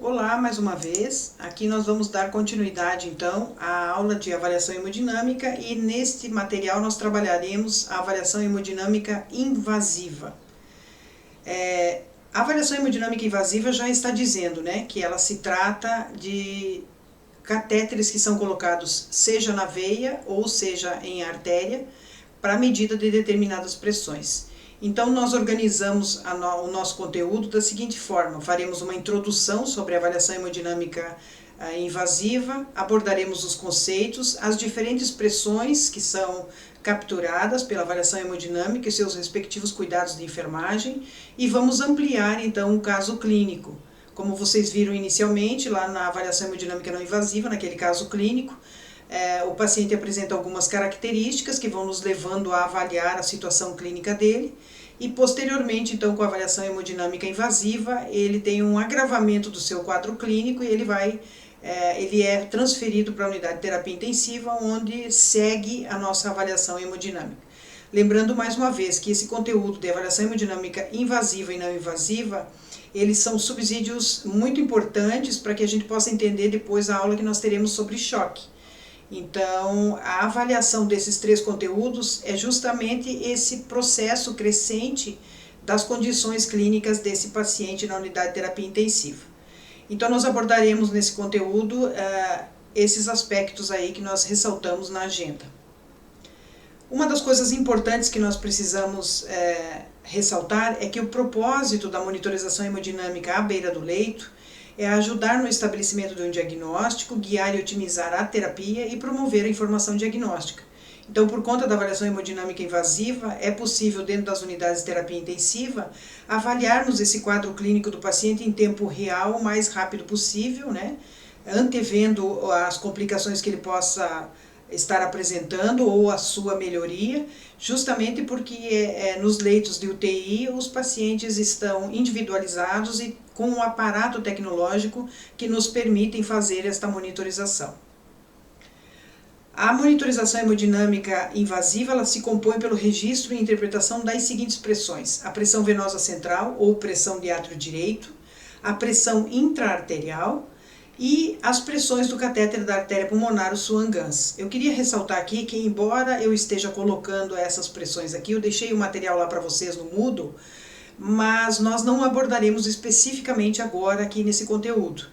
Olá, mais uma vez. Aqui nós vamos dar continuidade então à aula de avaliação hemodinâmica e neste material nós trabalharemos a avaliação hemodinâmica invasiva. A avaliação hemodinâmica invasiva já está dizendo, né, que ela se trata de catéteres que são colocados seja na veia ou seja em artéria para medida de determinadas pressões. Então, nós organizamos o nosso conteúdo da seguinte forma: faremos uma introdução sobre a avaliação hemodinâmica invasiva, abordaremos os conceitos, as diferentes pressões que são capturadas pela avaliação hemodinâmica e seus respectivos cuidados de enfermagem, e vamos ampliar então o caso clínico. Como vocês viram inicialmente, lá na avaliação hemodinâmica não invasiva, naquele caso clínico, o paciente apresenta algumas características que vão nos levando a avaliar a situação clínica dele, e posteriormente, então, com a avaliação hemodinâmica invasiva, ele tem um agravamento do seu quadro clínico e ele é transferido para a unidade de terapia intensiva, onde segue a nossa avaliação hemodinâmica. Lembrando mais uma vez que esse conteúdo de avaliação hemodinâmica invasiva e não invasiva, eles são subsídios muito importantes para que a gente possa entender depois a aula que nós teremos sobre choque. Então, a avaliação desses três conteúdos é justamente esse processo crescente das condições clínicas desse paciente na unidade de terapia intensiva. Então, nós abordaremos nesse conteúdo esses aspectos aí que nós ressaltamos na agenda. Uma das coisas importantes que nós precisamos ressaltar é que o propósito da monitorização hemodinâmica à beira do leito é ajudar no estabelecimento de um diagnóstico, guiar e otimizar a terapia e promover a informação diagnóstica. Então, por conta da avaliação hemodinâmica invasiva, é possível, dentro das unidades de terapia intensiva, avaliarmos esse quadro clínico do paciente em tempo real, o mais rápido possível, né? Antevendo as complicações que ele possa estar apresentando ou a sua melhoria, justamente porque nos leitos de UTI os pacientes estão individualizados e com um aparato tecnológico que nos permitem fazer esta monitorização. A monitorização hemodinâmica invasiva ela se compõe pelo registro e interpretação das seguintes pressões: a pressão venosa central ou pressão de átrio direito, a pressão intraarterial e as pressões do catéter da artéria pulmonar, o Swan-Ganz. Eu queria ressaltar aqui que, embora eu esteja colocando essas pressões aqui, eu deixei o material lá para vocês no Moodle, mas nós não abordaremos especificamente agora aqui nesse conteúdo.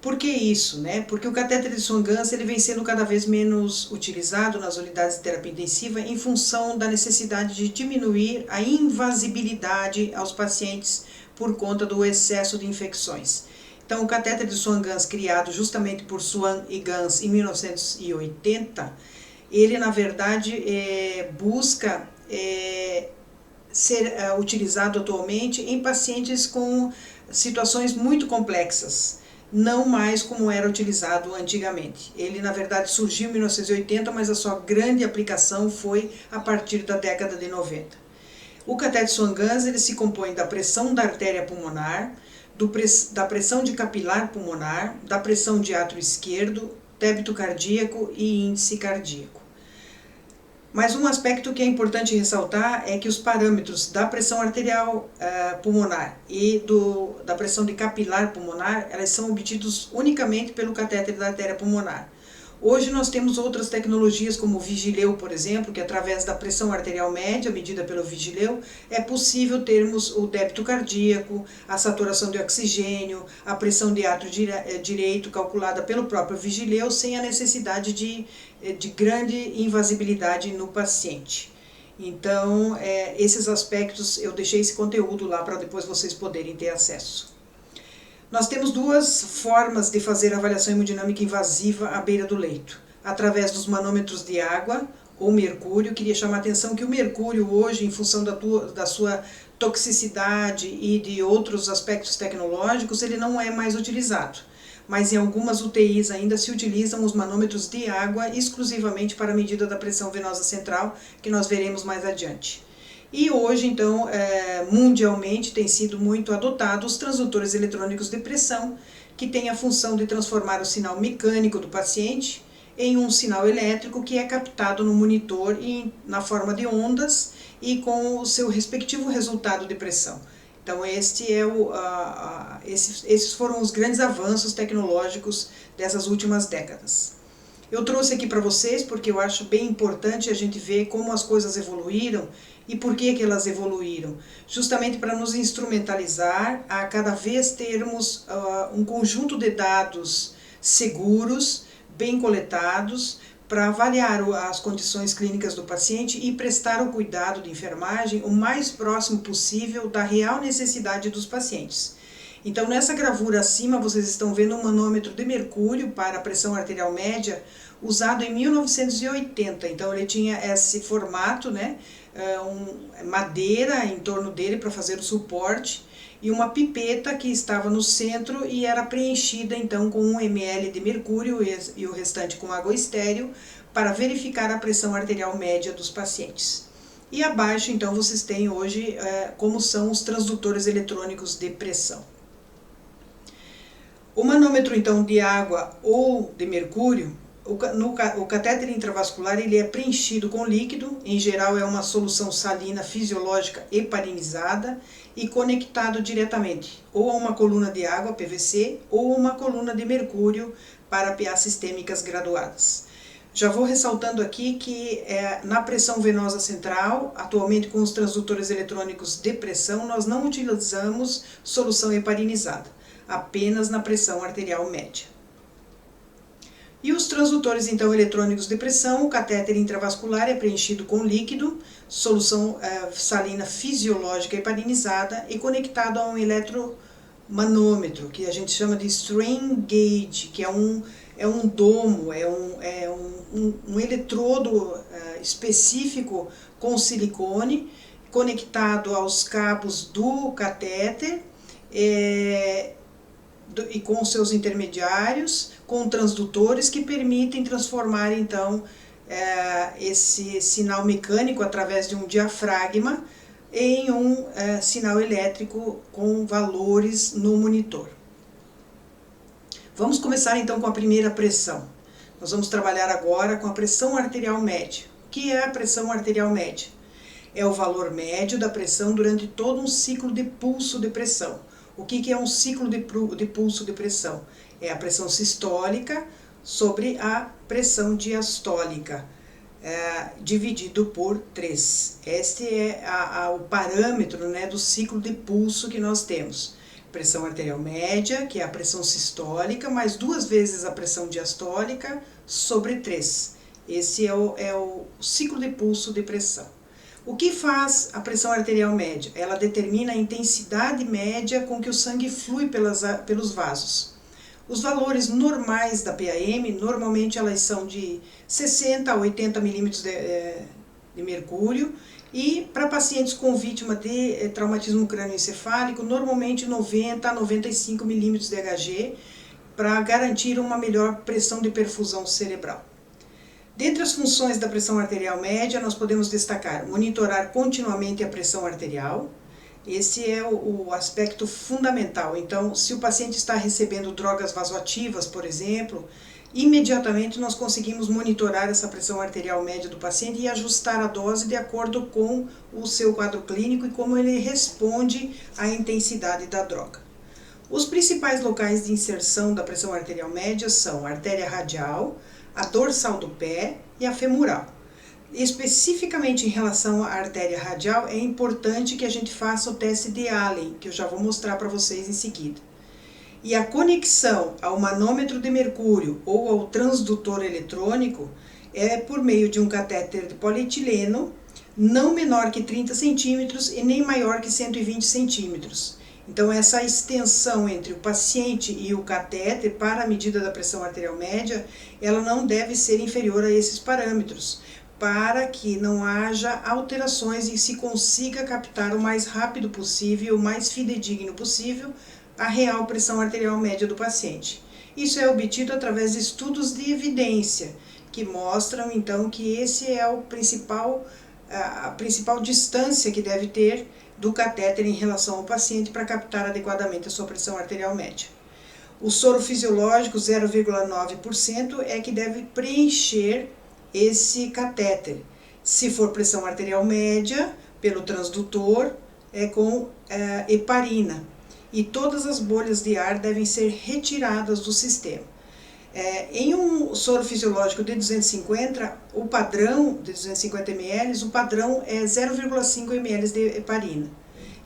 Por que isso, né? Porque o catéter de Swan-Ganz ele vem sendo cada vez menos utilizado nas unidades de terapia intensiva em função da necessidade de diminuir a invasibilidade aos pacientes por conta do excesso de infecções. Então, o catéter de Swan-Ganz, criado justamente por Swan e Ganz em 1980, ele, na verdade, busca ser utilizado atualmente em pacientes com situações muito complexas, não mais como era utilizado antigamente. Ele, na verdade, surgiu em 1980, mas a sua grande aplicação foi a partir da década de 90. O catéter de Swan-Ganz ele se compõe da pressão da artéria pulmonar, da pressão de capilar pulmonar, da pressão de átrio esquerdo, débito cardíaco e índice cardíaco. Mas um aspecto que é importante ressaltar é que os parâmetros da pressão arterial pulmonar e da pressão de capilar pulmonar, elas são obtidos unicamente pelo catéter da artéria pulmonar. Hoje nós temos outras tecnologias como o Vigileu, por exemplo, que através da pressão arterial média, medida pelo Vigileu, é possível termos o débito cardíaco, a saturação de oxigênio, a pressão de átrio direito calculada pelo próprio Vigileu, sem a necessidade de grande invasibilidade no paciente. Então, esses aspectos, eu deixei esse conteúdo lá para depois vocês poderem ter acesso. Nós temos duas formas de fazer a avaliação hemodinâmica invasiva à beira do leito. Através dos manômetros de água ou mercúrio. Queria chamar a atenção que o mercúrio hoje, em função da sua toxicidade e de outros aspectos tecnológicos, ele não é mais utilizado. Mas em algumas UTIs ainda se utilizam os manômetros de água exclusivamente para a medida da pressão venosa central, que nós veremos mais adiante. E hoje, então, mundialmente tem sido muito adotado os transdutores eletrônicos de pressão, que têm a função de transformar o sinal mecânico do paciente em um sinal elétrico que é captado no monitor na forma de ondas e com o seu respectivo resultado de pressão. Então esses foram os grandes avanços tecnológicos dessas últimas décadas. Eu trouxe aqui para vocês porque eu acho bem importante a gente ver como as coisas evoluíram e por que elas evoluíram. Justamente para nos instrumentalizar a cada vez termos um conjunto de dados seguros, bem coletados, para avaliar as condições clínicas do paciente e prestar o cuidado de enfermagem o mais próximo possível da real necessidade dos pacientes. Então, nessa gravura acima, vocês estão vendo um manômetro de mercúrio para a pressão arterial média, usado em 1980. Então, ele tinha esse formato, né, madeira em torno dele para fazer o suporte, e uma pipeta que estava no centro e era preenchida então com 1 ml de mercúrio e o restante com água estéril para verificar a pressão arterial média dos pacientes. E abaixo, então, vocês têm hoje como são os transdutores eletrônicos de pressão. O manômetro, então, de água ou de mercúrio, o catéter intravascular ele é preenchido com líquido, em geral é uma solução salina fisiológica heparinizada e conectado diretamente ou a uma coluna de água, PVC, ou uma coluna de mercúrio para PA sistêmicas graduadas. Já vou ressaltando aqui que na pressão venosa central, atualmente com os transdutores eletrônicos de pressão, nós não utilizamos solução heparinizada, apenas na pressão arterial média. E os transdutores então eletrônicos de pressão, o catéter intravascular é preenchido com líquido, solução salina fisiológica heparinizada e conectado a um eletromanômetro, que a gente chama de strain gauge, que é um domo, um eletrodo específico com silicone, conectado aos cabos do catéter e com seus intermediários, com transdutores que permitem transformar então esse sinal mecânico através de um diafragma em um sinal elétrico com valores no monitor. Vamos começar então com a primeira pressão. Nós vamos trabalhar agora com a pressão arterial média. O que é a pressão arterial média? É o valor médio da pressão durante todo um ciclo de pulso de pressão. O que é um ciclo de pulso de pressão? É a pressão sistólica sobre a pressão diastólica, dividido por 3. Este é o parâmetro, né, do ciclo de pulso que nós temos. Pressão arterial média, que é a pressão sistólica, mais 2 vezes a pressão diastólica sobre 3. Esse é o ciclo de pulso de pressão. O que faz a pressão arterial média? Ela determina a intensidade média com que o sangue flui pelos vasos. Os valores normais da PAM, normalmente elas são de 60 a 80 milímetros de mercúrio, e para pacientes com vítima de traumatismo crânioencefálico, normalmente 90 a 95 milímetros de Hg, para garantir uma melhor pressão de perfusão cerebral. Dentre as funções da pressão arterial média, nós podemos destacar monitorar continuamente a pressão arterial. Esse é o aspecto fundamental. Então, se o paciente está recebendo drogas vasoativas, por exemplo, imediatamente nós conseguimos monitorar essa pressão arterial média do paciente e ajustar a dose de acordo com o seu quadro clínico e como ele responde à intensidade da droga. Os principais locais de inserção da pressão arterial média são a artéria radial, a dorsal do pé e a femoral. Especificamente em relação à artéria radial, é importante que a gente faça o teste de Allen, que eu já vou mostrar para vocês em seguida. E a conexão ao manômetro de mercúrio ou ao transdutor eletrônico é por meio de um catéter de polietileno, não menor que 30 centímetros e nem maior que 120 centímetros. Então, essa extensão entre o paciente e o catéter para a medida da pressão arterial média, ela não deve ser inferior a esses parâmetros, para que não haja alterações e se consiga captar o mais rápido possível, o mais fidedigno possível, a real pressão arterial média do paciente. Isso é obtido através de estudos de evidência, que mostram então que esse é a principal distância que deve ter do catéter em relação ao paciente para captar adequadamente a sua pressão arterial média. O soro fisiológico 0,9% é que deve preencher esse catéter. Se for pressão arterial média, pelo transdutor, é com heparina. E todas as bolhas de ar devem ser retiradas do sistema. Em um soro fisiológico de 250, o padrão de 250 ml, o padrão é 0,5 ml de heparina.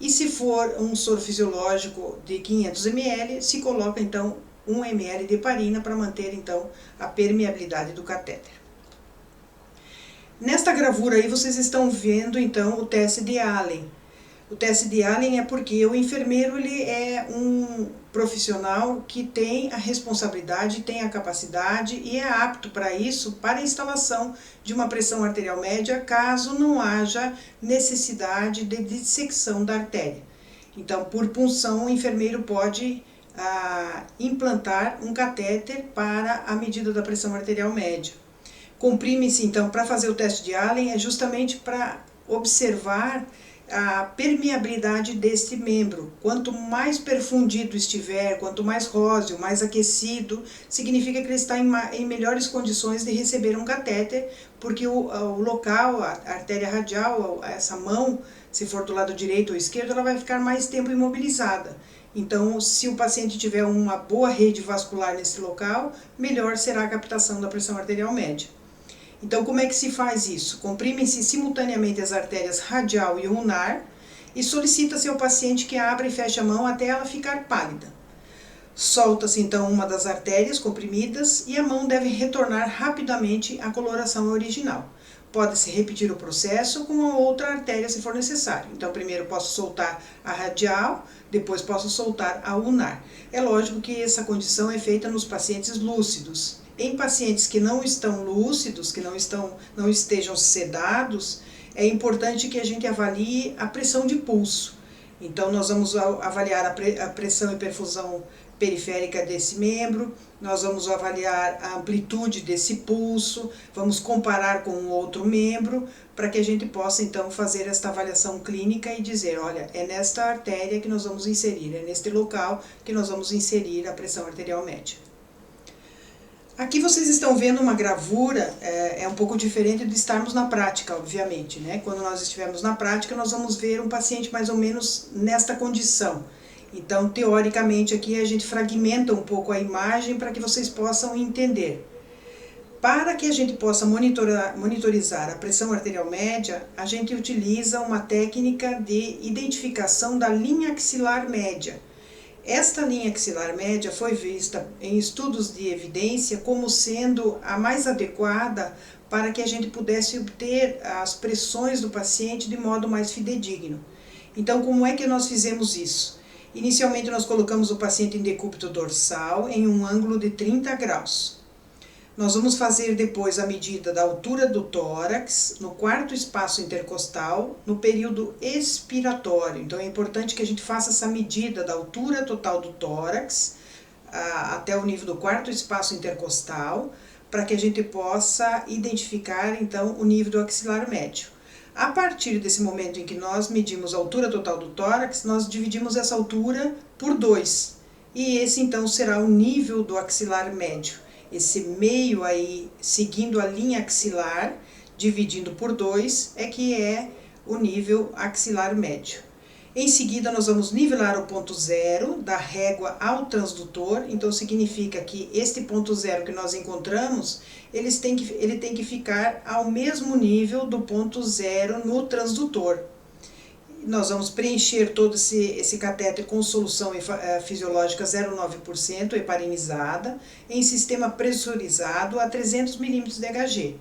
E se for um soro fisiológico de 500 ml, se coloca então 1 ml de heparina para manter então a permeabilidade do catéter. Nesta gravura aí vocês estão vendo então o teste de Allen. O teste de Allen é porque o enfermeiro ele é um profissional que tem a responsabilidade, tem a capacidade e é apto para isso, para a instalação de uma pressão arterial média, caso não haja necessidade de dissecção da artéria. Então, por punção, o enfermeiro pode implantar um catéter para a medida da pressão arterial média. Comprime-se, então, para fazer o teste de Allen é justamente para observar a permeabilidade deste membro. Quanto mais perfundido estiver, quanto mais róseo, mais aquecido, significa que ele está em melhores condições de receber um catéter, porque o local, a artéria radial, essa mão, se for do lado direito ou esquerdo, ela vai ficar mais tempo imobilizada. Então, se o paciente tiver uma boa rede vascular nesse local, melhor será a captação da pressão arterial média. Então, como é que se faz isso? Comprimem-se simultaneamente as artérias radial e ulnar e solicita-se ao paciente que abra e feche a mão até ela ficar pálida. Solta-se então uma das artérias comprimidas e a mão deve retornar rapidamente à coloração original. Pode-se repetir o processo com a outra artéria se for necessário. Então, primeiro posso soltar a radial, depois posso soltar a ulnar. É lógico que essa condição é feita nos pacientes lúcidos. Em pacientes que não estão lúcidos, que não estejam sedados, é importante que a gente avalie a pressão de pulso. Então, nós vamos avaliar a pressão e perfusão periférica desse membro, nós vamos avaliar a amplitude desse pulso, vamos comparar com o outro membro, para que a gente possa então fazer esta avaliação clínica e dizer, olha, é nesta artéria que nós vamos inserir, é neste local que nós vamos inserir a pressão arterial média. Aqui vocês estão vendo uma gravura, é um pouco diferente de estarmos na prática, obviamente, né? Quando nós estivermos na prática, nós vamos ver um paciente mais ou menos nesta condição. Então, teoricamente, aqui a gente fragmenta um pouco a imagem para que vocês possam entender. Para que a gente possa monitorizar a pressão arterial média, a gente utiliza uma técnica de identificação da linha axilar média. Esta linha axilar média foi vista em estudos de evidência como sendo a mais adequada para que a gente pudesse obter as pressões do paciente de modo mais fidedigno. Então, como é que nós fizemos isso? Inicialmente, nós colocamos o paciente em decúbito dorsal em um ângulo de 30 graus. Nós vamos fazer depois a medida da altura do tórax, no quarto espaço intercostal, no período expiratório. Então, é importante que a gente faça essa medida da altura total do tórax até o nível do quarto espaço intercostal, para que a gente possa identificar, então, o nível do axilar médio. A partir desse momento em que nós medimos a altura total do tórax, nós dividimos essa altura por 2. E esse, então, será o nível do axilar médio. Esse meio aí, seguindo a linha axilar, dividindo por 2, é que é o nível axilar médio. Em seguida, nós vamos nivelar o ponto zero da régua ao transdutor. Então, significa que este ponto zero que nós encontramos, ele tem que ficar ao mesmo nível do ponto zero no transdutor. Nós vamos preencher todo esse catéter com solução fisiológica 0,9% heparinizada em sistema pressurizado a 300 ml de Hg.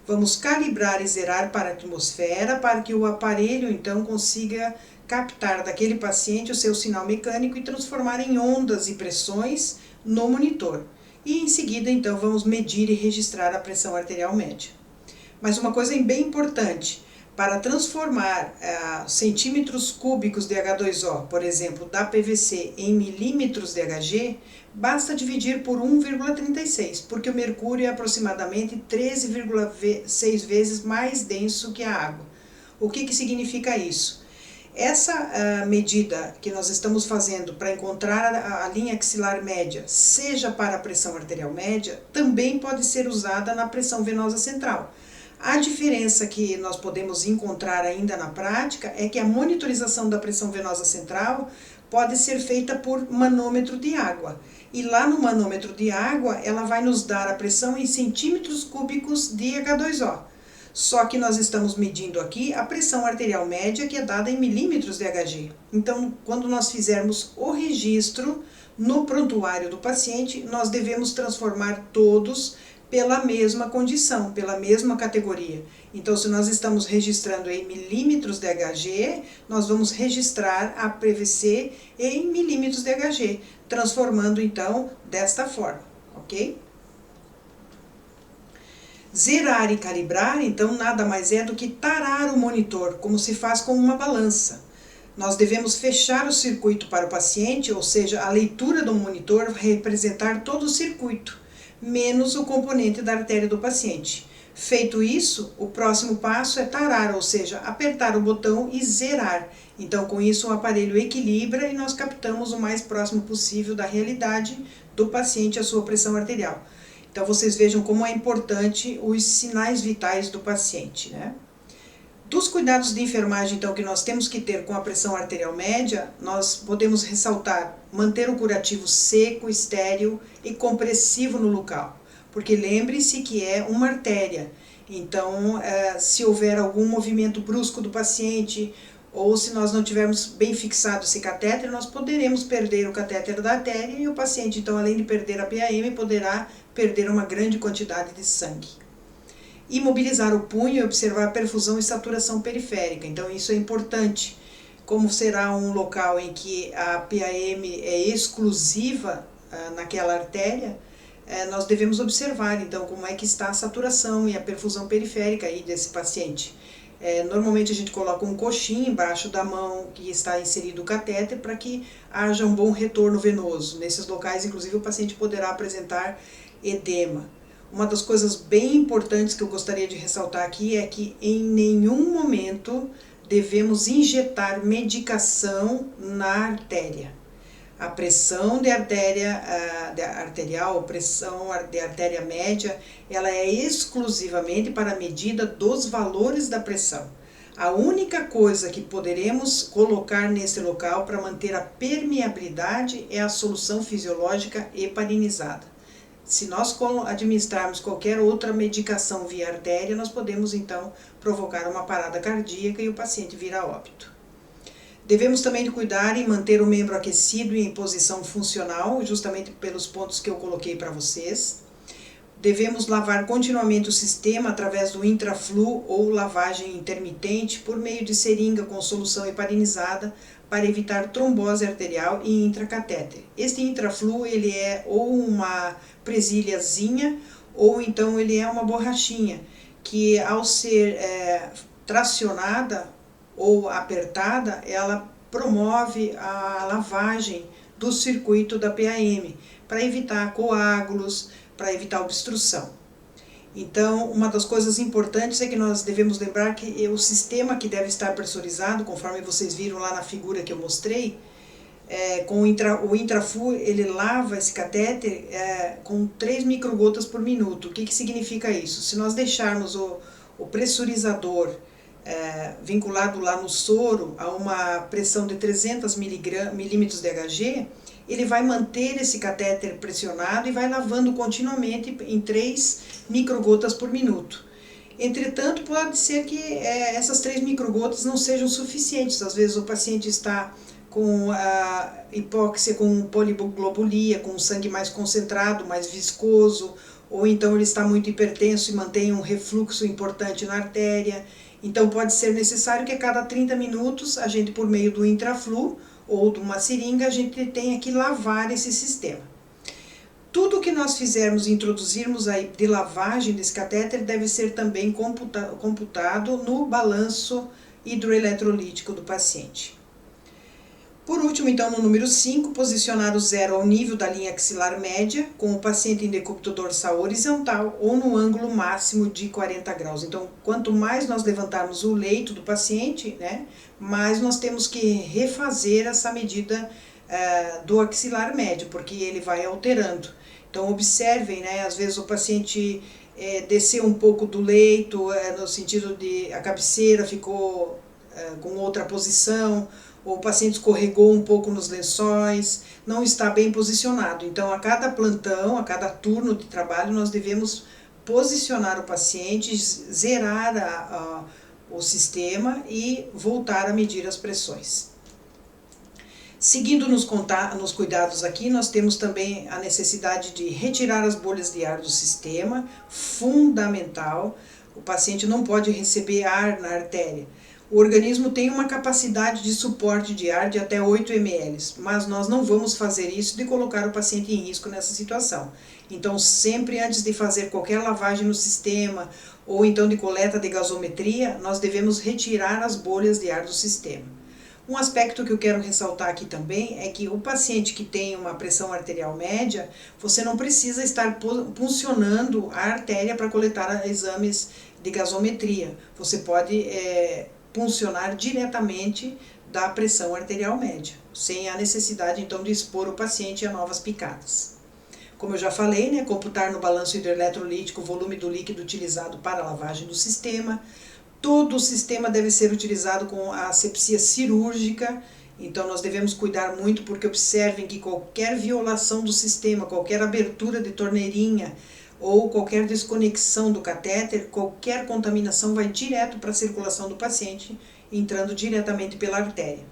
Vamos calibrar e zerar para a atmosfera para que o aparelho então consiga captar daquele paciente o seu sinal mecânico e transformar em ondas e pressões no monitor. E em seguida então vamos medir e registrar a pressão arterial média. Mas uma coisa bem importante, para transformar centímetros cúbicos de H2O, por exemplo, da PVC em milímetros de Hg, basta dividir por 1,36, porque o mercúrio é aproximadamente 13,6 vezes mais denso que a água. O que significa isso? Essa medida que nós estamos fazendo para encontrar a linha axilar média, seja para a pressão arterial média, também pode ser usada na pressão venosa central. A diferença que nós podemos encontrar ainda na prática é que a monitorização da pressão venosa central pode ser feita por manômetro de água. E lá no manômetro de água, ela vai nos dar a pressão em centímetros cúbicos de H2O. Só que nós estamos medindo aqui a pressão arterial média, que é dada em milímetros de Hg. Então, quando nós fizermos o registro no prontuário do paciente, nós devemos transformar todos pela mesma condição, pela mesma categoria. Então, se nós estamos registrando em milímetros de Hg, nós vamos registrar a PVC em milímetros de Hg, transformando então desta forma, ok? Zerar e calibrar, então, nada mais é do que tarar o monitor, como se faz com uma balança. Nós devemos fechar o circuito para o paciente, ou seja, a leitura do monitor vai representar todo o circuito, menos o componente da artéria do paciente. Feito isso, o próximo passo é tarar, ou seja, apertar o botão e zerar. Então, com isso, o aparelho equilibra e nós captamos o mais próximo possível da realidade do paciente a sua pressão arterial. Então, vocês vejam como é importante os sinais vitais do paciente, né? Dos cuidados de enfermagem, então, que nós temos que ter com a pressão arterial média, nós podemos ressaltar manter o curativo seco, estéril e compressivo no local. Porque lembre-se que é uma artéria. Então, se houver algum movimento brusco do paciente, ou se nós não tivermos bem fixado esse catéter, nós poderemos perder o catéter da artéria e o paciente, então, além de perder a PAM, poderá perder uma grande quantidade de sangue. Imobilizar o punho e observar a perfusão e saturação periférica. Então, isso é importante. Como será um local em que a PAM é exclusiva naquela artéria, nós devemos observar, então, como é que está a saturação e a perfusão periférica aí desse paciente. Normalmente a gente coloca um coxim embaixo da mão que está inserido o catéter para que haja um bom retorno venoso. Nesses locais, inclusive, o paciente poderá apresentar edema. Uma das coisas bem importantes que eu gostaria de ressaltar aqui é que em nenhum momento devemos injetar medicação na artéria. A pressão de artéria arterial, pressão de artéria média, ela é exclusivamente para a medida dos valores da pressão. A única coisa que poderemos colocar nesse local para manter a permeabilidade é a solução fisiológica heparinizada. Se nós administrarmos qualquer outra medicação via artéria, nós podemos então provocar uma parada cardíaca e o paciente vir a óbito. Devemos também cuidar em manter o membro aquecido e em posição funcional, justamente pelos pontos que eu coloquei para vocês. Devemos lavar continuamente o sistema através do intraflu ou lavagem intermitente por meio de seringa com solução heparinizada para evitar trombose arterial e intracatéter. Este intraflu ele é ou uma presilhazinha ou então ele é uma borrachinha que ao ser tracionada ou apertada, ela promove a lavagem do circuito da PAM para evitar coágulos, para evitar obstrução. Então, uma das coisas importantes é que nós devemos lembrar que o sistema que deve estar pressurizado, conforme vocês viram lá na figura que eu mostrei, com o intraflu, ele lava esse catéter com 3 microgotas por minuto. O que significa isso? Se nós deixarmos o pressurizador vinculado lá no soro a uma pressão de 300 milímetros de Hg, ele vai manter esse catéter pressionado e vai lavando continuamente em 3 microgotas por minuto. Entretanto, pode ser que essas 3 microgotas não sejam suficientes. Às vezes o paciente está com hipóxia, com poliglobulia, com sangue mais concentrado, mais viscoso, ou então ele está muito hipertenso e mantém um refluxo importante na artéria. Então pode ser necessário que a cada 30 minutos, a gente por meio do intraflu ou de uma seringa, a gente tenha que lavar esse sistema. Tudo que nós fizermos e introduzirmos aí de lavagem desse catéter deve ser também computado no balanço hidroeletrolítico do paciente. Por último, então, no número 5, posicionar o zero ao nível da linha axilar média, com o paciente em decúbito dorsal horizontal ou no ângulo máximo de 40 graus. Então, quanto mais nós levantarmos o leito do paciente, né, mais nós temos que refazer essa medida do axilar médio, porque ele vai alterando. Então, observem, né, às vezes o paciente descer um pouco do leito, no sentido de a cabeceira ficou com outra posição, ou o paciente escorregou um pouco nos lençóis, não está bem posicionado. Então, a cada plantão, a cada turno de trabalho, nós devemos posicionar o paciente, zerar o sistema e voltar a medir as pressões. Seguindo nos cuidados aqui, nós temos também a necessidade de retirar as bolhas de ar do sistema, fundamental. O paciente não pode receber ar na artéria. O organismo tem uma capacidade de suporte de ar de até 8 ml, mas nós não vamos fazer isso de colocar o paciente em risco nessa situação. Então, sempre antes de fazer qualquer lavagem no sistema, ou então de coleta de gasometria, nós devemos retirar as bolhas de ar do sistema. Um aspecto que eu quero ressaltar aqui também é que o paciente que tem uma pressão arterial média, você não precisa estar puncionando a artéria para coletar exames de gasometria. Você pode puncionar diretamente da pressão arterial média, sem a necessidade então de expor o paciente a novas picadas. Como eu já falei, né, computar no balanço hidroeletrolítico o volume do líquido utilizado para a lavagem do sistema. Todo o sistema deve ser utilizado com a asepsia cirúrgica, então nós devemos cuidar muito porque observem que qualquer violação do sistema, qualquer abertura de torneirinha ou qualquer desconexão do catéter, qualquer contaminação vai direto para a circulação do paciente, entrando diretamente pela artéria.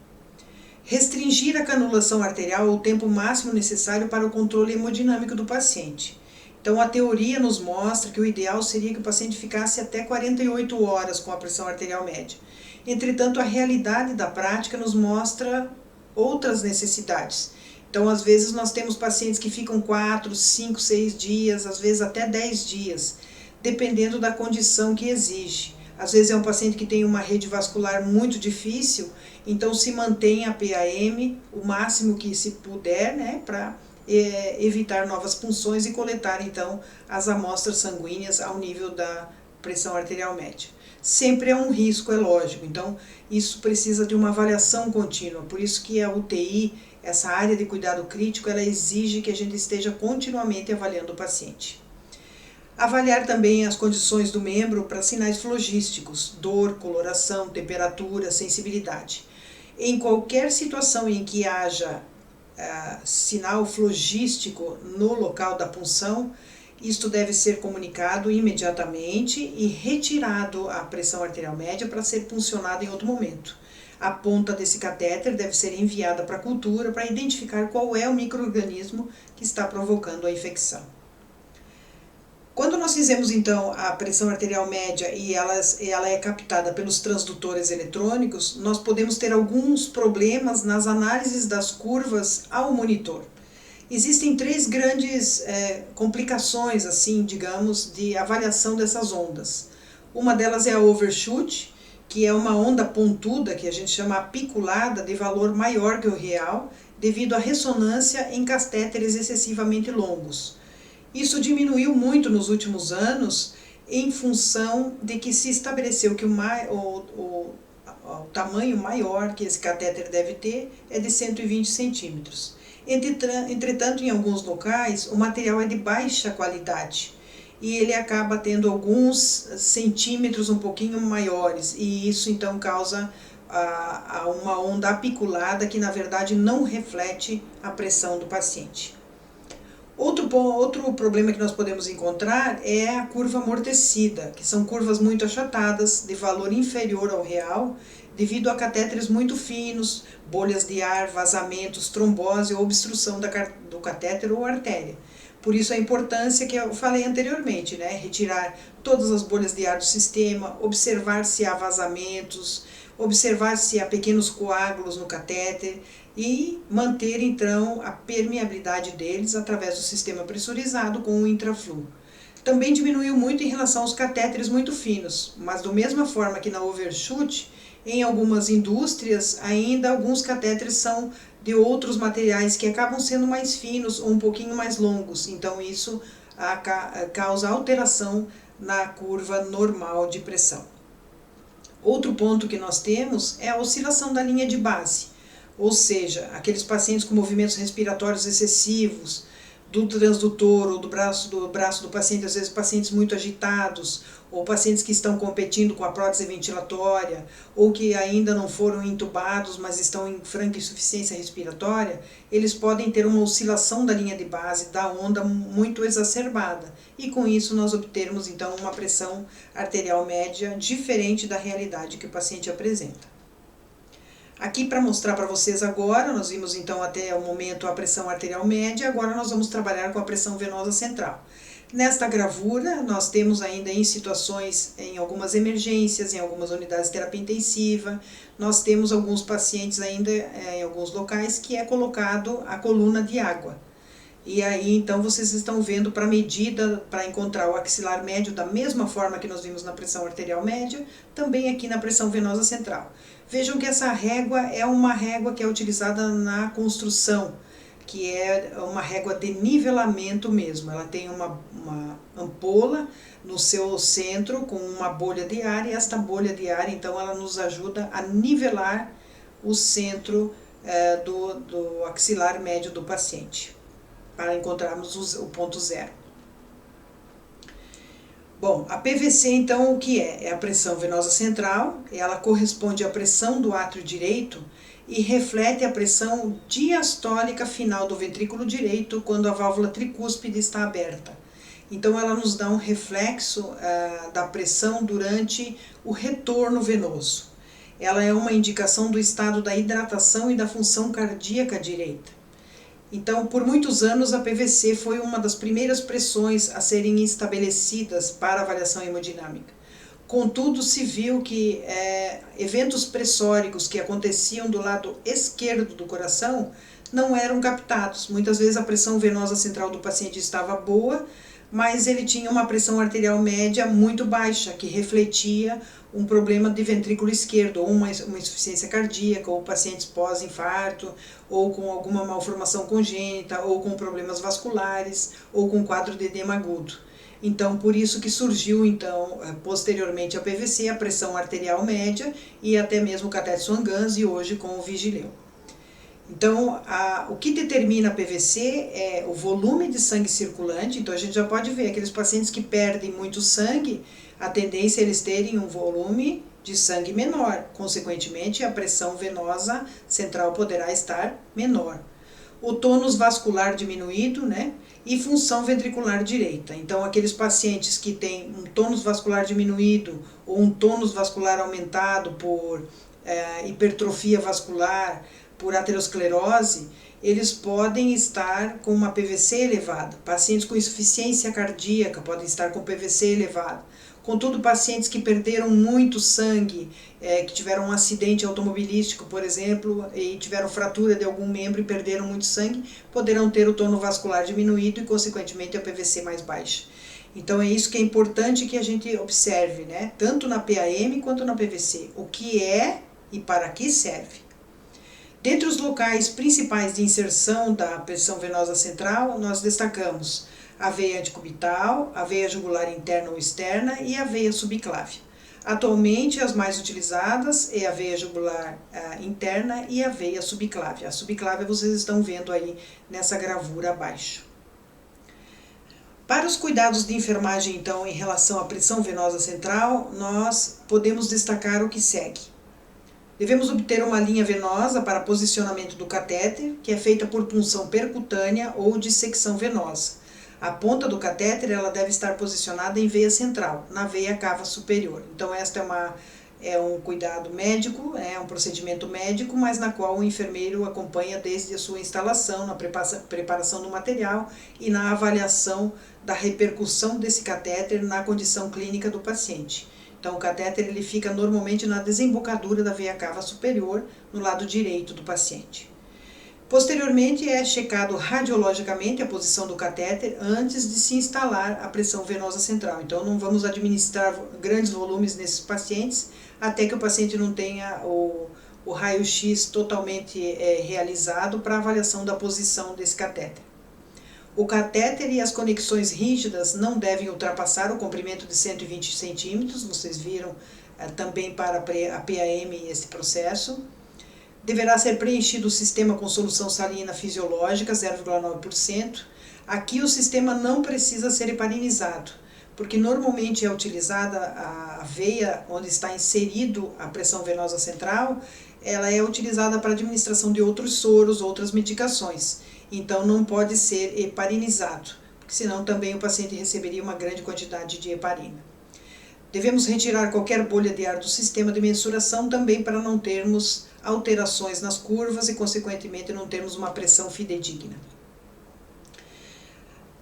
Restringir a canulação arterial o tempo máximo necessário para o controle hemodinâmico do paciente. Então, a teoria nos mostra que o ideal seria que o paciente ficasse até 48 horas com a pressão arterial média. Entretanto, a realidade da prática nos mostra outras necessidades. Então, às vezes, nós temos pacientes que ficam 4, 5, 6 dias, às vezes até 10 dias, dependendo da condição que exige. Às vezes é um paciente que tem uma rede vascular muito difícil, então se mantém a PAM o máximo que se puder, né, para evitar novas punções e coletar então as amostras sanguíneas ao nível da pressão arterial média. Sempre é um risco, é lógico, então isso precisa de uma avaliação contínua, por isso que a UTI, essa área de cuidado crítico, ela exige que a gente esteja continuamente avaliando o paciente. Avaliar também as condições do membro para sinais flogísticos, dor, coloração, temperatura, sensibilidade. Em qualquer situação em que haja sinal flogístico no local da punção, isto deve ser comunicado imediatamente e retirado a pressão arterial média para ser puncionada em outro momento. A ponta desse catéter deve ser enviada para a cultura para identificar qual é o micro-organismo que está provocando a infecção. Quando nós fizemos então a pressão arterial média e ela é captada pelos transdutores eletrônicos, nós podemos ter alguns problemas nas análises das curvas ao monitor. Existem 3 grandes complicações, assim, digamos, de avaliação dessas ondas. Uma delas é a overshoot, que é uma onda pontuda, que a gente chama apiculada, de valor maior que o real, devido à ressonância em catéteres excessivamente longos. Isso diminuiu muito nos últimos anos em função de que se estabeleceu que o tamanho maior que esse catéter deve ter é de 120 centímetros. Entretanto, em alguns locais, o material é de baixa qualidade e ele acaba tendo alguns centímetros um pouquinho maiores, e isso então causa uma onda apiculada que na verdade não reflete a pressão do paciente. Outro problema que nós podemos encontrar é a curva amortecida, que são curvas muito achatadas, de valor inferior ao real, devido a catéteres muito finos, bolhas de ar, vazamentos, trombose ou obstrução do catéter ou artéria. Por isso a importância que eu falei anteriormente, né? Retirar todas as bolhas de ar do sistema, observar se há vazamentos, observar se há pequenos coágulos no catéter e manter então a permeabilidade deles através do sistema pressurizado com o intraflu. Também diminuiu muito em relação aos catéteres muito finos, mas da mesma forma que na overshoot, em algumas indústrias ainda alguns catéteres são de outros materiais que acabam sendo mais finos ou um pouquinho mais longos, então isso causa alteração na curva normal de pressão. Outro ponto que nós temos é a oscilação da linha de base, ou seja, aqueles pacientes com movimentos respiratórios excessivos, do transdutor ou do braço do paciente, às vezes pacientes muito agitados, ou pacientes que estão competindo com a prótese ventilatória, ou que ainda não foram intubados, mas estão em franca insuficiência respiratória, eles podem ter uma oscilação da linha de base da onda muito exacerbada, e com isso nós obtermos então uma pressão arterial média diferente da realidade que o paciente apresenta. Aqui para mostrar para vocês agora, nós vimos então até o momento a pressão arterial média, agora nós vamos trabalhar com a pressão venosa central. Nesta gravura, nós temos ainda em situações, em algumas emergências, em algumas unidades de terapia intensiva, nós temos alguns pacientes ainda em alguns locais que é colocado a coluna de água. E aí então vocês estão vendo para medida, para encontrar o axilar médio da mesma forma que nós vimos na pressão arterial média, também aqui na pressão venosa central. Vejam que essa régua é uma régua que é utilizada na construção, que é uma régua de nivelamento mesmo. Ela tem uma ampola no seu centro com uma bolha de ar, e esta bolha de ar então ela nos ajuda a nivelar o centro do axilar médio do paciente, para encontrarmos o ponto zero. Bom, a PVC então o que é? É a pressão venosa central, ela corresponde à pressão do átrio direito e reflete a pressão diastólica final do ventrículo direito quando a válvula tricúspide está aberta. Então ela nos dá um reflexo da pressão durante o retorno venoso. Ela é uma indicação do estado da hidratação e da função cardíaca direita. Então, por muitos anos, a PVC foi uma das primeiras pressões a serem estabelecidas para avaliação hemodinâmica. Contudo, se viu que eventos pressóricos que aconteciam do lado esquerdo do coração não eram captados. Muitas vezes a pressão venosa central do paciente estava boa, mas ele tinha uma pressão arterial média muito baixa, que refletia um problema de ventrículo esquerdo, ou uma insuficiência cardíaca, ou pacientes pós-infarto, ou com alguma malformação congênita, ou com problemas vasculares, ou com quadro de edema agudo. Então, por isso que surgiu, então, posteriormente a PVC, a pressão arterial média, e até mesmo o catéter Swan-Ganz, e hoje com o Vigileu. Então, o que determina a PVC é o volume de sangue circulante. Então a gente já pode ver, aqueles pacientes que perdem muito sangue, a tendência é eles terem um volume de sangue menor, consequentemente a pressão venosa central poderá estar menor. O tônus vascular diminuído, né? E função ventricular direita. Então aqueles pacientes que têm um tônus vascular diminuído ou um tônus vascular aumentado por hipertrofia vascular, por aterosclerose, eles podem estar com uma PVC elevada. Pacientes com insuficiência cardíaca podem estar com PVC elevado. Contudo, pacientes que perderam muito sangue, que tiveram um acidente automobilístico, por exemplo, e tiveram fratura de algum membro e perderam muito sangue, poderão ter o tônus vascular diminuído e, consequentemente, a PVC mais baixa. Então, é isso que é importante que a gente observe, né? Tanto na PAM quanto na PVC. O que é e para que serve. Dentre os locais principais de inserção da pressão venosa central, nós destacamos a veia antecubital, a veia jugular interna ou externa e a veia subclávia. Atualmente, as mais utilizadas é a veia jugular interna e a veia subclávia. A subclávia vocês estão vendo aí nessa gravura abaixo. Para os cuidados de enfermagem, então, em relação à pressão venosa central, nós podemos destacar o que segue. Devemos obter uma linha venosa para posicionamento do catéter, que é feita por punção percutânea ou dissecção venosa. A ponta do catéter ela deve estar posicionada em veia central, na veia cava superior. Então, esta é um cuidado médico, é um procedimento médico, mas na qual o enfermeiro acompanha desde a sua instalação, na preparação do material e na avaliação da repercussão desse catéter na condição clínica do paciente. Então, o catéter ele fica normalmente na desembocadura da veia cava superior, no lado direito do paciente. Posteriormente, é checado radiologicamente a posição do catéter antes de se instalar a pressão venosa central. Então, não vamos administrar grandes volumes nesses pacientes até que o paciente não tenha o raio-x totalmente realizado para avaliação da posição desse catéter. O catéter e as conexões rígidas não devem ultrapassar o comprimento de 120 centímetros, vocês viram também para a PAM esse processo. Deverá ser preenchido o sistema com solução salina fisiológica, 0,9%. Aqui o sistema não precisa ser heparinizado, porque normalmente é utilizada a veia onde está inserido a pressão venosa central, ela é utilizada para administração de outros soros, outras medicações. Então não pode ser heparinizado, porque senão também o paciente receberia uma grande quantidade de heparina. Devemos retirar qualquer bolha de ar do sistema de mensuração também para não termos alterações nas curvas e, consequentemente, não termos uma pressão fidedigna.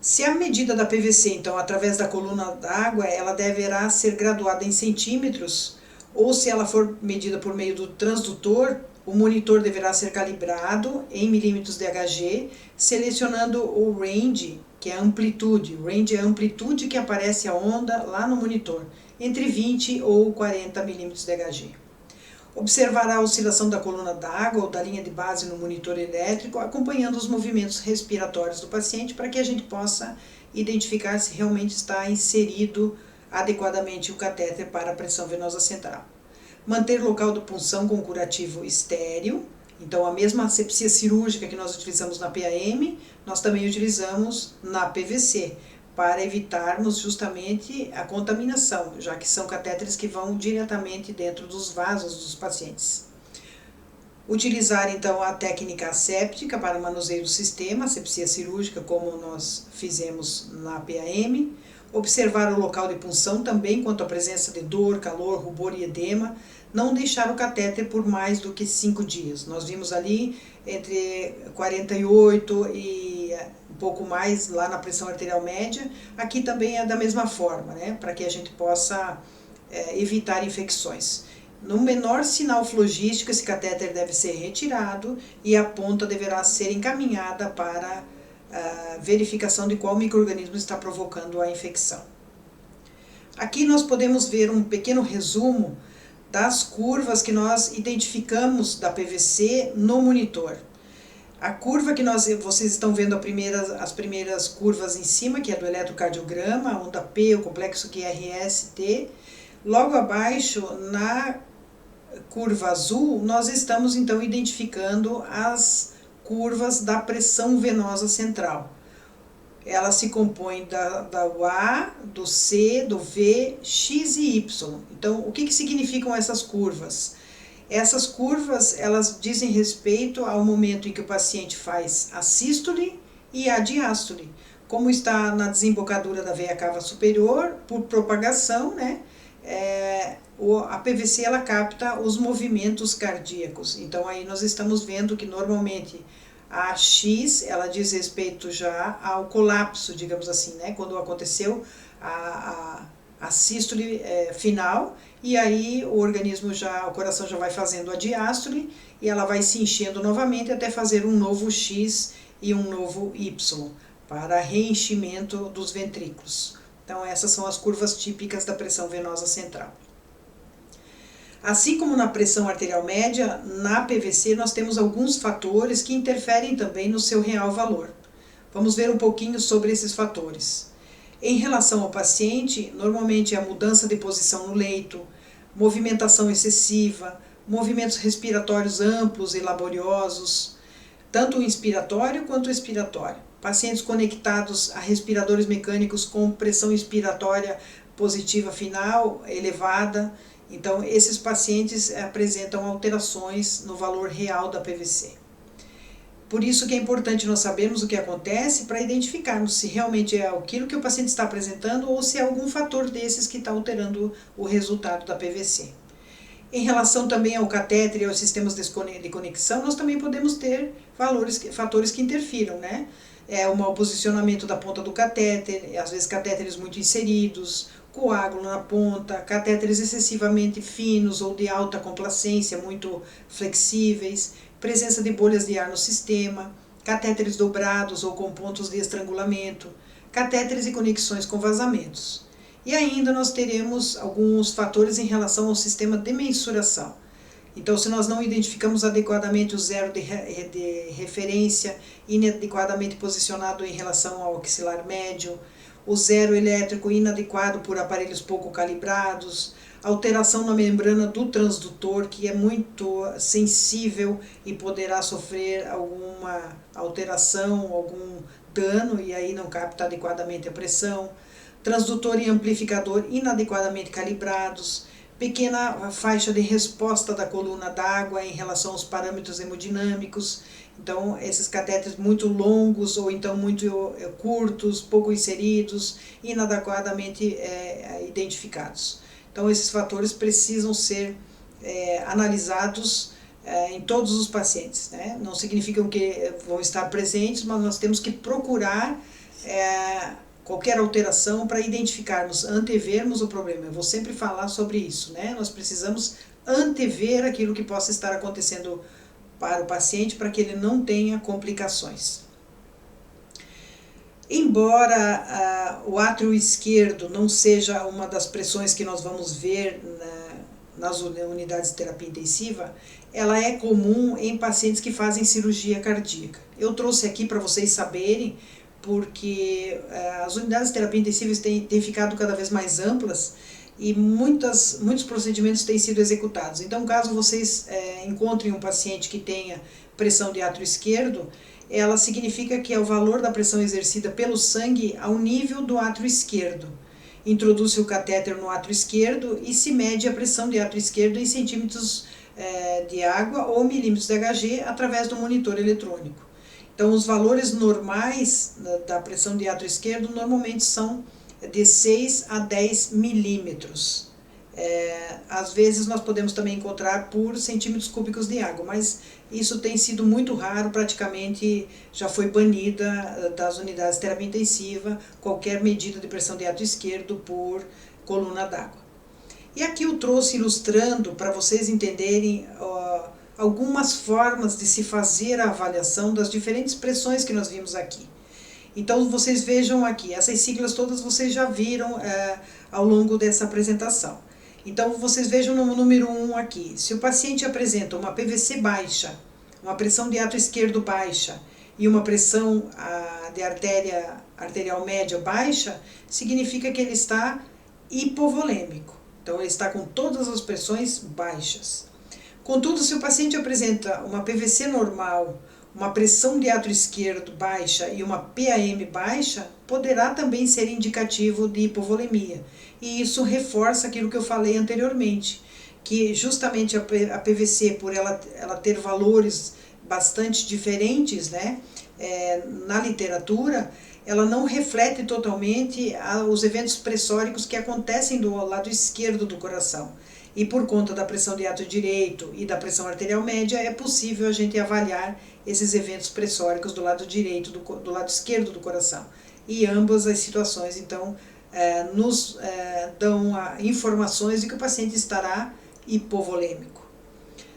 Se a medida da PVC, então, através da coluna d'água, ela deverá ser graduada em centímetros, ou se ela for medida por meio do transdutor, o monitor deverá ser calibrado em milímetros de Hg, selecionando o range, que é a amplitude. O range é a amplitude que aparece a onda lá no monitor, entre 20 ou 40 milímetros de Hg. Observará a oscilação da coluna d'água ou da linha de base no monitor elétrico, acompanhando os movimentos respiratórios do paciente para que a gente possa identificar se realmente está inserido adequadamente o catéter para a pressão venosa central. Manter o local de punção com curativo estéril. Então, a mesma asepsia cirúrgica que nós utilizamos na PAM, nós também utilizamos na PVC, para evitarmos justamente a contaminação, já que são catéteres que vão diretamente dentro dos vasos dos pacientes. Utilizar então a técnica asséptica para manuseio do sistema, asepsia cirúrgica, como nós fizemos na PAM. Observar o local de punção também quanto à presença de dor, calor, rubor e edema. Não deixar o catéter por mais do que 5 dias. Nós vimos ali entre 48 e um pouco mais lá na pressão arterial média. Aqui também é da mesma forma, né? Para que a gente possa evitar infecções. No menor sinal flogístico, esse catéter deve ser retirado e a ponta deverá ser encaminhada para a verificação de qual micro-organismo está provocando a infecção. Aqui nós podemos ver um pequeno resumo das curvas que nós identificamos da PVC no monitor. A curva que vocês estão vendo as primeiras curvas em cima, que é do eletrocardiograma, a onda P, o complexo QRS-T. Logo abaixo, na curva azul, nós estamos então identificando as curvas da pressão venosa central. Ela se compõe do A, do C, do V, X e Y. Então, o que significam essas curvas? Essas curvas, elas dizem respeito ao momento em que o paciente faz a sístole e a diástole. Como está na desembocadura da veia cava superior, por propagação, né? A PVC ela capta os movimentos cardíacos. Então, aí nós estamos vendo que normalmente a X, ela diz respeito já ao colapso, digamos assim, né? Quando aconteceu a sístole final, e aí o coração já vai fazendo a diástole, e ela vai se enchendo novamente até fazer um novo X e um novo Y, para reenchimento dos ventrículos. Então, essas são as curvas típicas da pressão venosa central. Assim como na pressão arterial média, na PVC nós temos alguns fatores que interferem também no seu real valor. Vamos ver um pouquinho sobre esses fatores. Em relação ao paciente, normalmente é a mudança de posição no leito, movimentação excessiva, movimentos respiratórios amplos e laboriosos, tanto o inspiratório quanto o expiratório. Pacientes conectados a respiradores mecânicos com pressão inspiratória positiva final elevada. Então, esses pacientes apresentam alterações no valor real da PVC. Por isso que é importante nós sabermos o que acontece para identificarmos se realmente é aquilo que o paciente está apresentando ou se é algum fator desses que está alterando o resultado da PVC. Em relação também ao catéter e aos sistemas de conexão, nós também podemos ter fatores que interfiram, né? O mau posicionamento da ponta do catéter, às vezes catéteres muito inseridos, coágulo na ponta, catéteres excessivamente finos ou de alta complacência, muito flexíveis, presença de bolhas de ar no sistema, catéteres dobrados ou com pontos de estrangulamento, catéteres e conexões com vazamentos. E ainda nós teremos alguns fatores em relação ao sistema de mensuração. Então, se nós não identificamos adequadamente o zero de referência, inadequadamente posicionado em relação ao axilar médio, o zero elétrico inadequado por aparelhos pouco calibrados, alteração na membrana do transdutor, que é muito sensível e poderá sofrer alguma alteração, algum dano, e aí não capta adequadamente a pressão, transdutor e amplificador inadequadamente calibrados, pequena faixa de resposta da coluna d'água em relação aos parâmetros hemodinâmicos. Então, esses catéteres muito longos ou então muito curtos, pouco inseridos, inadequadamente identificados. Então, esses fatores precisam ser analisados em todos os pacientes, né? Não significam que vão estar presentes, mas nós temos que procurar qualquer alteração para identificarmos, antevermos o problema. Eu vou sempre falar sobre isso, né? Nós precisamos antever aquilo que possa estar acontecendo para o paciente, para que ele não tenha complicações. Embora o átrio esquerdo não seja uma das pressões que nós vamos ver nas unidades de terapia intensiva, ela é comum em pacientes que fazem cirurgia cardíaca. Eu trouxe aqui para vocês saberem, porque as unidades de terapia intensiva têm ficado cada vez mais amplas e muitos procedimentos têm sido executados. Então, caso vocês encontrem um paciente que tenha pressão de átrio esquerdo, ela significa que é o valor da pressão exercida pelo sangue ao nível do átrio esquerdo. Introduz-se o catéter no átrio esquerdo e se mede a pressão de átrio esquerdo em centímetros de água ou milímetros de Hg através do monitor eletrônico. Então, os valores normais da pressão de átrio esquerdo normalmente são de 6 a 10 milímetros. Às vezes nós podemos também encontrar por centímetros cúbicos de água, mas isso tem sido muito raro, praticamente já foi banida das unidades de terapia intensiva qualquer medida de pressão de átrio esquerdo por coluna d'água. E aqui eu trouxe ilustrando para vocês entenderem algumas formas de se fazer a avaliação das diferentes pressões que nós vimos aqui. Então, vocês vejam aqui, essas siglas todas vocês já viram ao longo dessa apresentação. Então, vocês vejam no número 1 aqui, se o paciente apresenta uma PVC baixa, uma pressão de átrio esquerdo baixa e uma pressão de arterial média baixa, significa que ele está hipovolêmico. Então, ele está com todas as pressões baixas. Contudo, se o paciente apresenta uma PVC normal, uma pressão de átrio esquerdo baixa e uma PAM baixa, poderá também ser indicativo de hipovolemia. E isso reforça aquilo que eu falei anteriormente, que justamente a PVC, por ela ter valores bastante diferentes, né, na literatura, ela não reflete totalmente os eventos pressóricos que acontecem do lado esquerdo do coração. E por conta da pressão de átrio direito e da pressão arterial média, é possível a gente avaliar esses eventos pressóricos do lado direito, do lado esquerdo do coração. E ambas as situações, então, nos dão informações de que o paciente estará hipovolêmico.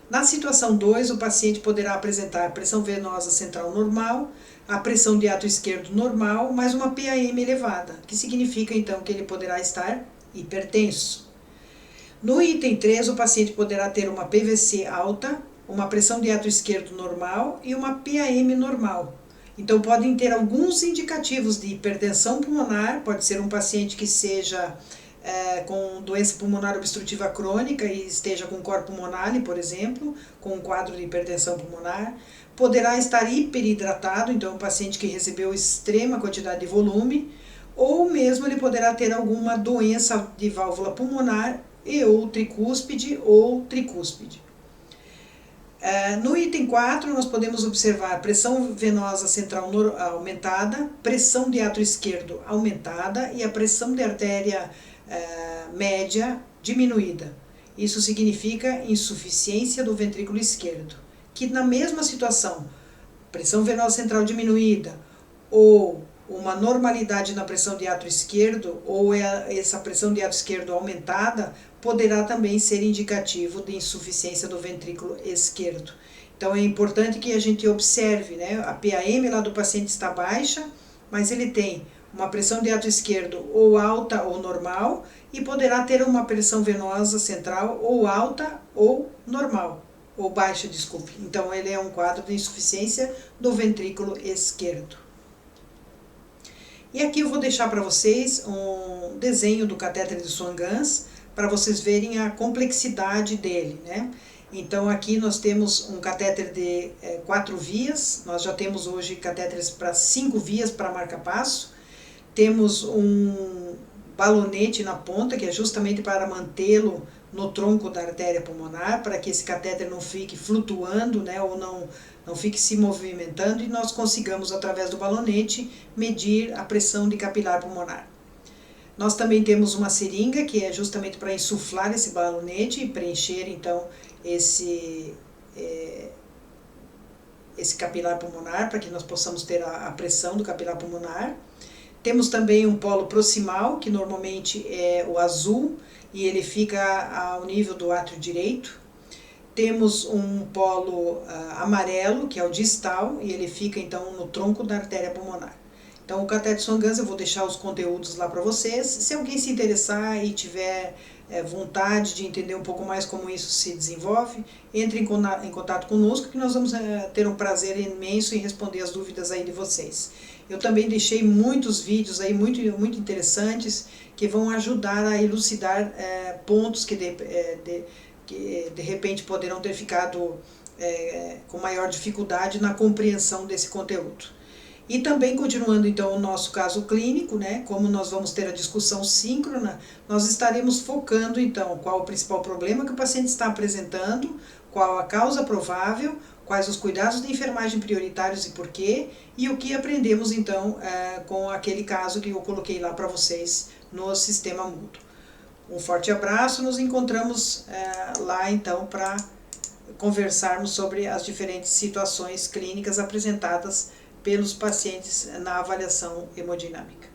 Na situação 2, o paciente poderá apresentar pressão venosa central normal, a pressão de átrio esquerdo normal, mais uma PAM elevada, que significa, então, que ele poderá estar hipertenso. No item 3, o paciente poderá ter uma PVC alta, uma pressão de átrio esquerdo normal e uma PAM normal. Então, podem ter alguns indicativos de hipertensão pulmonar, pode ser um paciente que seja com doença pulmonar obstrutiva crônica e esteja com cor pulmonale, por exemplo, com um quadro de hipertensão pulmonar. Poderá estar hiperidratado, então um paciente que recebeu extrema quantidade de volume, ou mesmo ele poderá ter alguma doença de válvula pulmonar ou tricúspide. No item 4, nós podemos observar pressão venosa central aumentada, pressão de átrio esquerdo aumentada e a pressão de artéria média diminuída. Isso significa insuficiência do ventrículo esquerdo, que na mesma situação, pressão venosa central diminuída ou uma normalidade na pressão de átrio esquerdo ou essa pressão de átrio esquerdo aumentada, poderá também ser indicativo de insuficiência do ventrículo esquerdo. Então é importante que a gente observe, né? A PAM lá do paciente está baixa, mas ele tem uma pressão de átrio esquerdo ou alta ou normal e poderá ter uma pressão venosa central ou alta ou normal, ou baixa, desculpe. Então ele é um quadro de insuficiência do ventrículo esquerdo. E aqui eu vou deixar para vocês um desenho do catéter de Swan-Ganz para vocês verem a complexidade dele, né? Então aqui nós temos um catéter de 4 vias, nós já temos hoje catéteres para 5 vias para marca-passo, temos um balonete na ponta, que é justamente para mantê-lo no tronco da artéria pulmonar, para que esse catéter não fique flutuando, né, ou não fique se movimentando, e nós consigamos, através do balonete, medir a pressão de capilar pulmonar. Nós também temos uma seringa, que é justamente para insuflar esse balonete e preencher, então, esse capilar pulmonar, para que nós possamos ter a pressão do capilar pulmonar. Temos também um polo proximal, que normalmente é o azul, e ele fica ao nível do átrio direito. Temos um polo amarelo, que é o distal, e ele fica então no tronco da artéria pulmonar. Então, o cateter Swan-Ganz, eu vou deixar os conteúdos lá para vocês. Se alguém se interessar e tiver vontade de entender um pouco mais como isso se desenvolve, entre em contato conosco, que nós vamos ter um prazer imenso em responder as dúvidas aí de vocês. Eu também deixei muitos vídeos aí muito interessantes que vão ajudar a elucidar pontos que de repente poderão ter ficado com maior dificuldade na compreensão desse conteúdo. E também, continuando então o nosso caso clínico, né, como nós vamos ter a discussão síncrona, nós estaremos focando então qual o principal problema que o paciente está apresentando, qual a causa provável, quais os cuidados de enfermagem prioritários e por quê, e o que aprendemos então com aquele caso que eu coloquei lá para vocês no sistema mútuo. Um forte abraço, nos encontramos lá então para conversarmos sobre as diferentes situações clínicas apresentadas pelos pacientes na avaliação hemodinâmica.